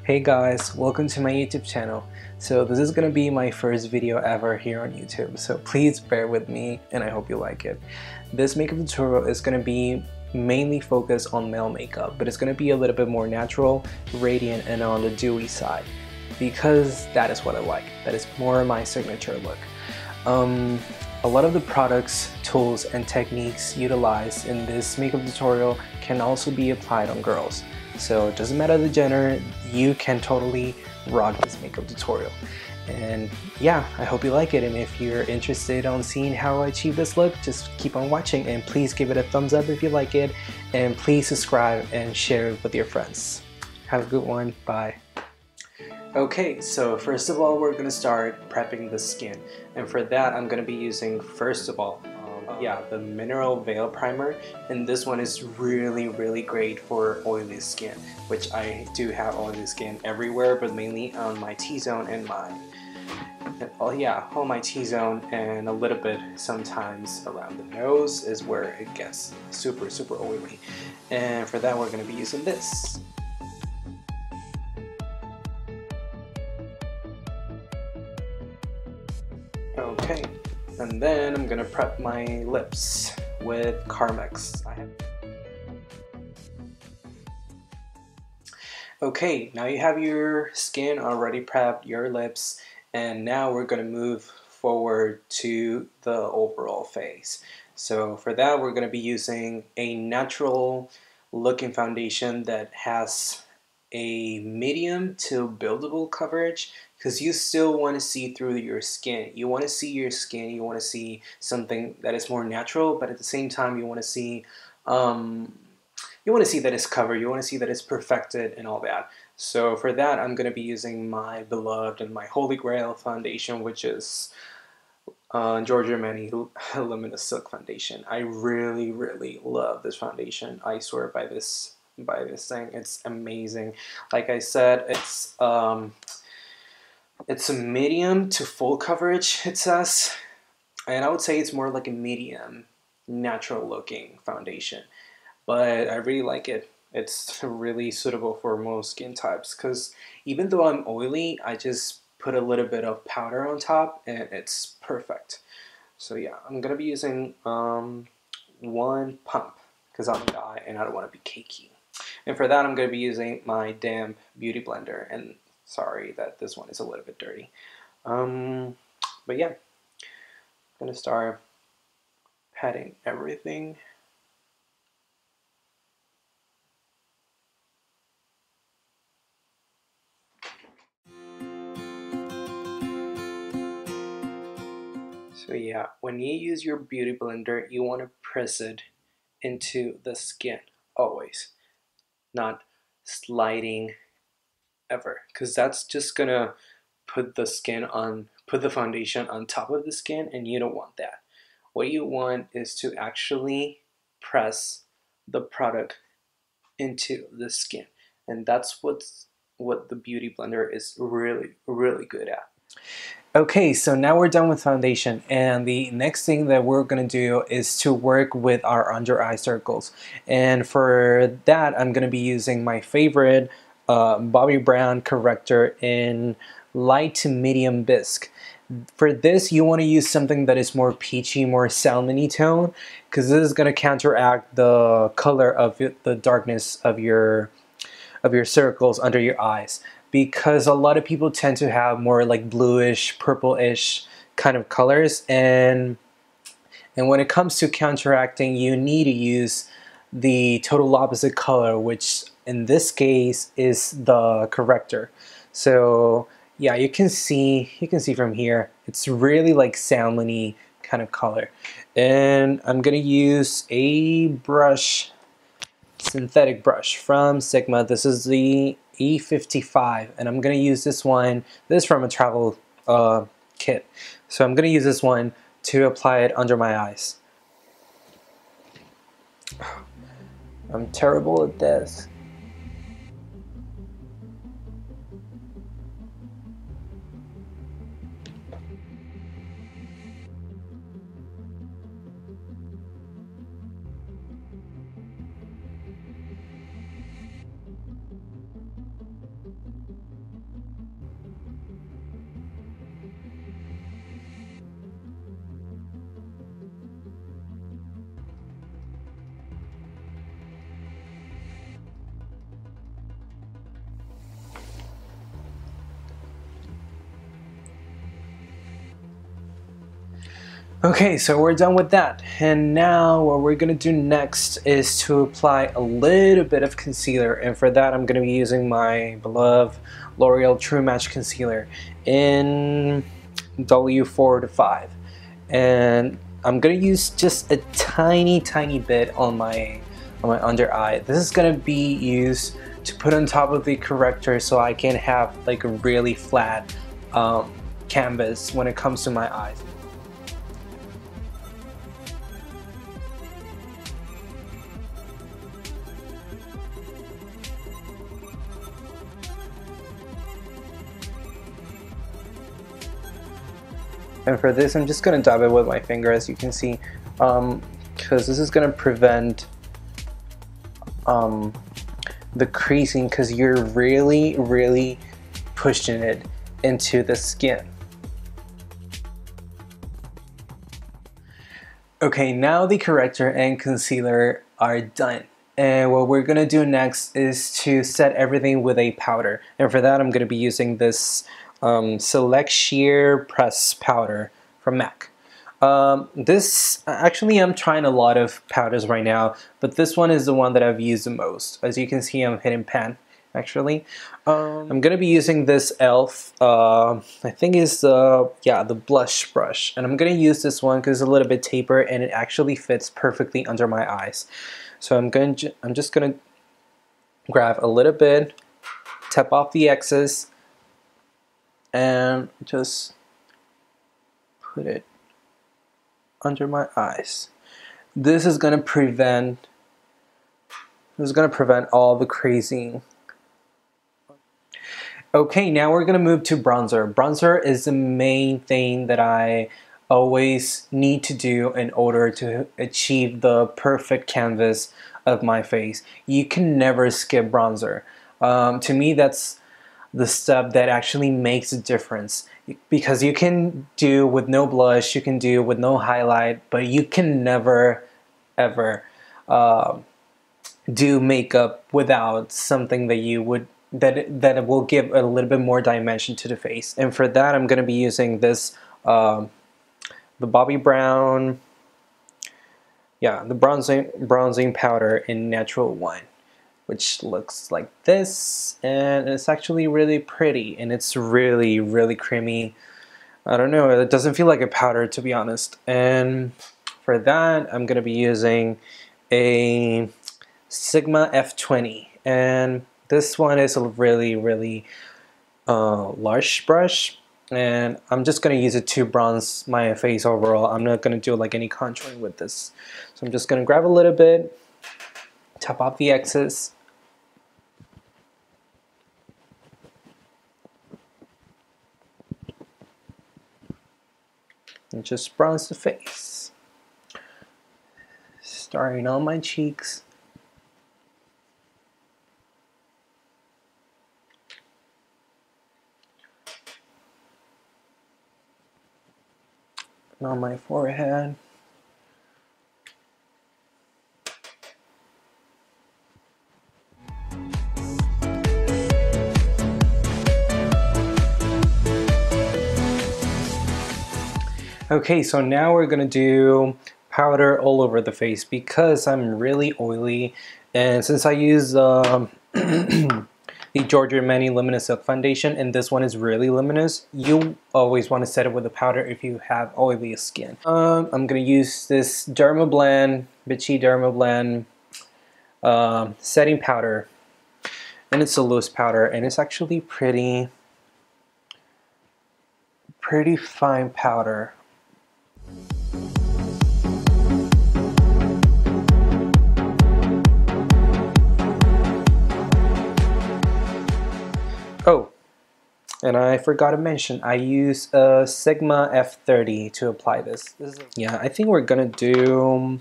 Hey guys, welcome to my YouTube channel. So this is gonna be my first video ever here on YouTube, so please bear with me and I hope you like it. This makeup tutorial is gonna be mainly focused on male makeup, but it's gonna be a little bit more natural, radiant, and on the dewy side because that is what I like. That is more my signature look. A lot of the products, tools, and techniques utilized in this makeup tutorial can also be applied on girls. So it doesn't matter the gender, you can totally rock this makeup tutorial. And yeah, I hope you like it, and if you're interested on seeing how I achieve this look, just keep on watching and please give it a thumbs up if you like it, and please subscribe and share it with your friends. Have a good one, bye. Okay, so first of all, we're gonna start prepping the skin, and for that I'm gonna be using, first of all, the Mineral Veil Primer, and this one is really great for oily skin, which I do have oily skin everywhere, but mainly on my T-zone and on my T-zone, and a little bit sometimes around the nose is where it gets super oily, and for that we're gonna be using this. Okay, and then I'm gonna prep my lips with Carmex. Okay, now you have your skin already prepped, your lips, and now we're gonna move forward to the overall face. So for that, we're gonna be using a natural looking foundation that has a medium to buildable coverage, because you still want to see through your skin. You want to see your skin, you want to see something that is more natural, but at the same time you want to see that it's covered, you want to see that it's perfected and all that. So for that, I'm going to be using my beloved and my holy grail foundation, which is Giorgio Luminous Silk Foundation. I really love this foundation. I swear by this thing. It's amazing. Like I said, it's a medium to full coverage, it says, and I would say it's more like a medium natural looking foundation, but I really like it. It's really suitable for most skin types, because even though I'm oily, I just put a little bit of powder on top and it's perfect. So yeah, I'm gonna be using one pump because I'm a guy and I don't want to be cakey. And for that, I'm going to be using my damp beauty blender, and sorry that this one is a little bit dirty. But yeah, I'm going to start patting everything. So yeah, when you use your beauty blender, you want to press it into the skin, always. Not sliding ever, because that's just going to put the foundation on top of the skin, and you don't want that. What you want is to actually press the product into the skin, and that's what the beauty blender is really good at. Okay, so now we're done with foundation, and the next thing that we're gonna do is to work with our under eye circles, and for that I'm gonna be using my favorite Bobbi Brown corrector in light to medium bisque. For this, you want to use something that is more peachy, more salmony tone, because this is going to counteract the color of the darkness of your circles under your eyes. Because a lot of people tend to have more like bluish, purplish kind of colors, and when it comes to counteracting, you need to use the total opposite color, which in this case is the corrector. So yeah, you can see from here, it's really like salmony kind of color. And I'm gonna use a brush, synthetic brush from Sigma. This is the E55, and I'm gonna use this one. This is from a travel kit. So I'm gonna use this one to apply it under my eyes. I'm terrible at this. Okay, so we're done with that, and now what we're gonna do next is to apply a little bit of concealer, and for that I'm gonna be using my beloved L'Oreal True Match Concealer in W4 to 5, and I'm gonna use just a tiny bit on my under eye. This is gonna be used to put on top of the corrector so I can have like a really flat canvas when it comes to my eyes. And for this, I'm just going to dab it with my finger, as you can see, because this is going to prevent the creasing, because you're really pushing it into the skin. Okay, now the corrector and concealer are done. And what we're going to do next is to set everything with a powder. And for that, I'm going to be using this Select Sheer Press powder from MAC. Actually I'm trying a lot of powders right now, but this one is the one that I've used the most. As you can see, I'm hitting pan actually. I'm gonna be using this e.l.f. I think is the blush brush, and I'm gonna use this one because it's a little bit taper and it actually fits perfectly under my eyes. So I'm just gonna grab a little bit, tap off the excess, and just put it under my eyes. This is gonna prevent all the crazing. Okay, now we're gonna move to bronzer. Bronzer is the main thing that I always need to do in order to achieve the perfect canvas of my face. You can never skip bronzer. To me, that's the step that actually makes a difference, because you can do with no blush, you can do with no highlight, but you can never ever do makeup without something that will give a little bit more dimension to the face. And for that, I'm going to be using this the Bobbi Brown, the bronzing powder in Natural Wine, which looks like this, and it's actually really pretty, and it's really creamy. I don't know, it doesn't feel like a powder, to be honest. And for that, I'm gonna be using a Sigma F20, and this one is a really large brush, and I'm just gonna use it to bronze my face overall. I'm not gonna do like any contouring with this, so I'm just gonna grab a little bit, tap off the excess, and just bronze the face, starting on my cheeks, and on my forehead. Okay, so now we're gonna do powder all over the face because I'm really oily, and since I use the Giorgio Luminous Silk Foundation, and this one is really luminous, you always want to set it with a powder if you have oily skin. I'm gonna use this Dermablend, VICHY Dermablend setting powder, and it's a loose powder, and it's actually pretty fine powder. Oh, and I forgot to mention, I use a Sigma F30 to apply this. Yeah, I think we're gonna do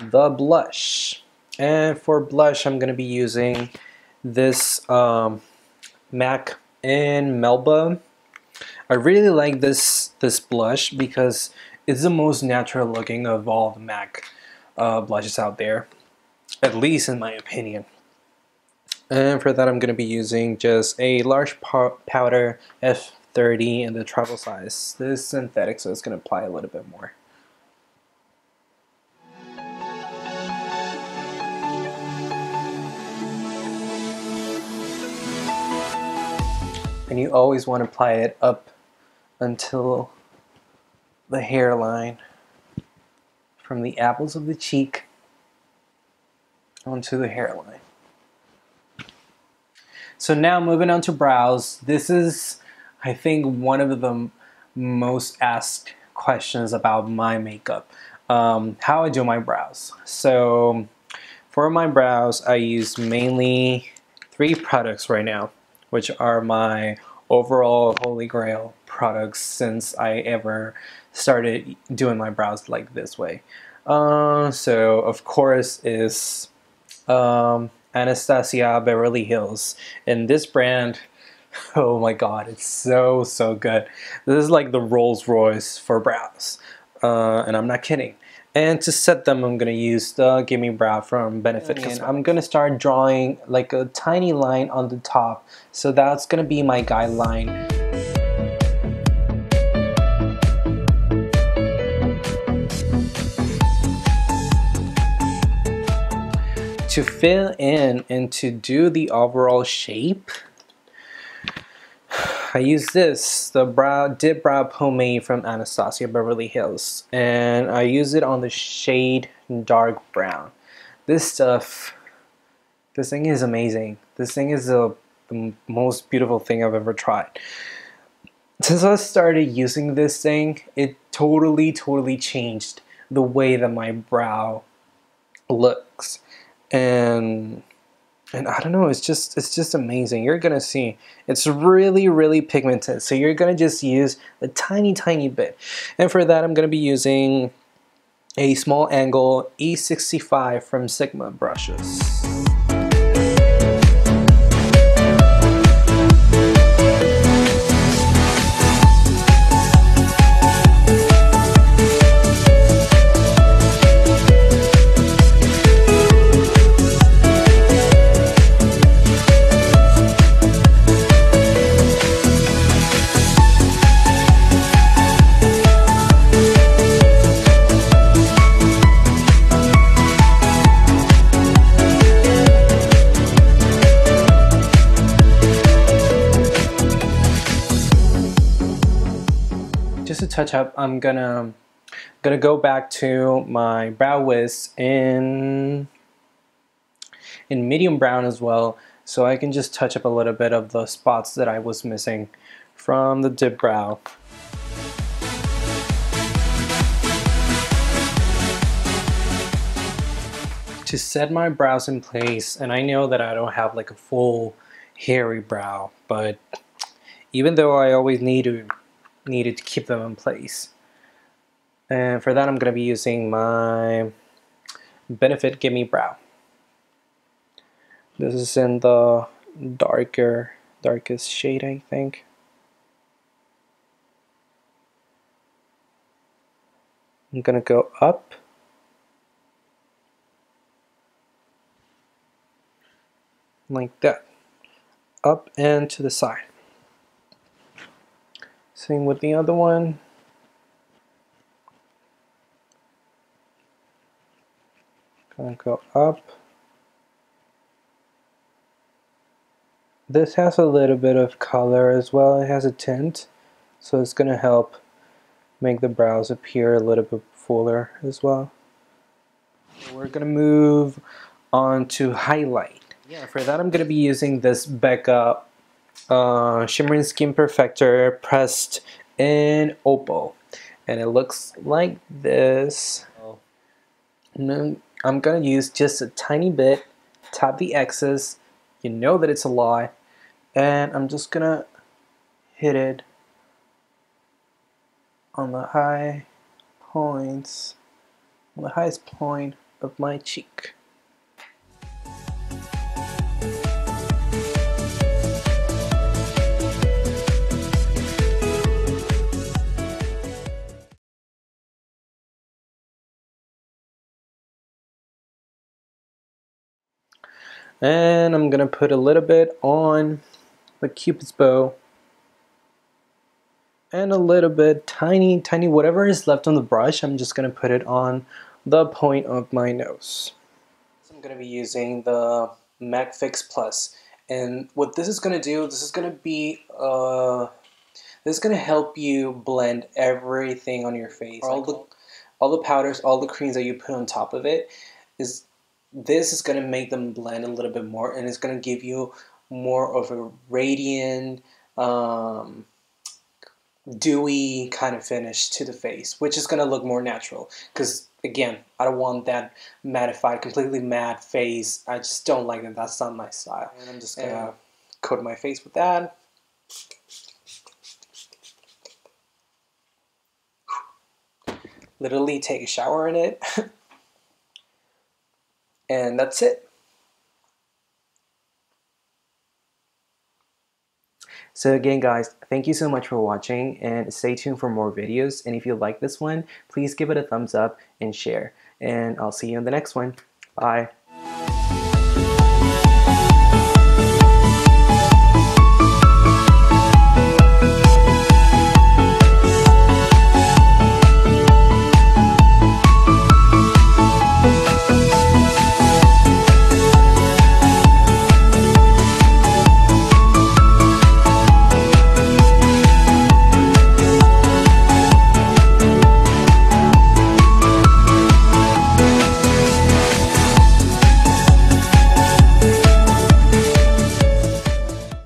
the blush. And for blush, I'm gonna be using this MAC in MELBA. I really like this blush because it's the most natural looking of all the MAC blushes out there, at least in my opinion. And for that, I'm going to be using just a large powder, 30 in the travel size. This is synthetic, so it's going to apply a little bit more. And you always want to apply it up until the hairline, from the apples of the cheek onto the hairline. So now moving on to brows. This is, I think, one of the most asked questions about my makeup. How I do my brows. So for my brows, I use mainly 3 products right now, which are my overall holy grail products since I ever started doing my brows like this way. So of course is Anastasia Beverly Hills, and this brand, oh my god, it's so good. This is like the Rolls Royce for brows, and I'm not kidding. And to set them, I'm gonna use the Gimme Brow from Benefit. And I'm gonna start drawing like a tiny line on the top, so that's gonna be my guideline. To fill in and to do the overall shape, I use this, the Dipbrow Pomade from Anastasia Beverly Hills, and I use it on the shade dark brown. This stuff, this thing is amazing. This thing is the most beautiful thing I've ever tried. Since I started using this thing, it totally changed the way that my brow looks. And I don't know, it's just amazing. You're gonna see it's really pigmented, so you're gonna just use a tiny bit. And for that, I'm gonna be using a small angle E65 from Sigma brushes. Just to touch up, I'm gonna go back to my brow wiz in medium brown as well, so I can just touch up a little bit of the spots that I was missing from the Dipbrow. To set my brows in place, and I know that I don't have like a full hairy brow, but even though I always needed to keep them in place. And for that, I'm going to be using my Benefit Gimme Brow. This is in the darkest shade, I think. I'm going to go up. Like that. Up and to the side. Same with the other one. Gonna go up. This has a little bit of color as well. It has a tint, so it's gonna help make the brows appear a little bit fuller as well. We're gonna move on to highlight. Yeah, for that I'm gonna be using this BECCA Shimmering Skin Perfector pressed in OPAL, and it looks like this. And then I'm gonna use just a tiny bit, tap the excess, you know that it's a lot, and I'm just gonna hit it on the high points, on the highest point of my cheek. And I'm gonna put a little bit on the Cupid's bow And a little bit, tiny, whatever is left on the brush, I'm just gonna put it on the point of my nose. So I'm gonna be using the MAC Fix Plus, and what this is gonna do, this is gonna help you blend everything on your face. All the powders, all the creams that you put on top of it, this is gonna make them blend a little bit more, and it's gonna give you more of a radiant, dewy kind of finish to the face, which is going to look more natural. Because again, I don't want that mattified, completely matte face. I just don't like it. That's not my style. And I'm just going to coat my face with that. Literally take a shower in it. And that's it. So again, guys, thank you so much for watching, and stay tuned for more videos. And if you like this one, please give it a thumbs up and share. And I'll see you in the next one. Bye.